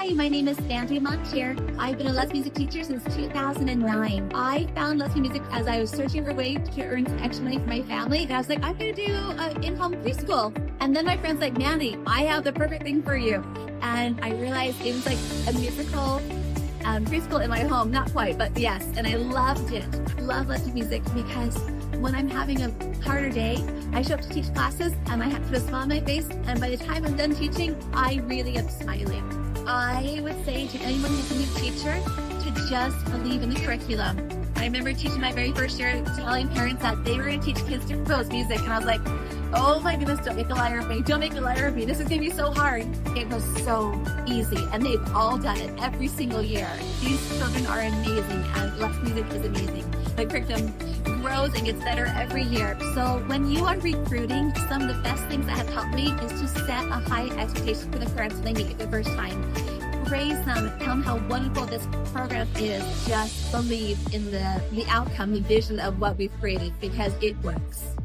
Hi, my name is Mandy Mounteer. I've been a Les music teacher since 2009. I found Les music as I was searching for a way to earn some extra money for my family. And I was like, I'm going to do an in-home preschool. And then my friend's like, Mandy, I have the perfect thing for you. And I realized it was like a musical preschool in my home. Not quite, but yes. And I loved it. Love Les music because when I'm having a harder day, I show up to teach classes and I have to put a smile on my face. And by the time I'm done teaching, I really am smiling. I would say to anyone who's a new teacher to just believe in the curriculum. I remember teaching my very first year, telling parents that they were going to teach kids to compose music. And I was like, oh my goodness, don't make a liar of me. Don't make a liar of me. This is going to be so hard. It was so easy. And they've all done it every single year. These children are amazing and Les music is amazing. The curriculum grows and gets better every year. So when you are recruiting, some of the best things that have helped me is to set a high expectation for the parents when they meet you the first time. Praise them, tell them how wonderful this program is. Just believe in the outcome, the vision of what we've created because it works.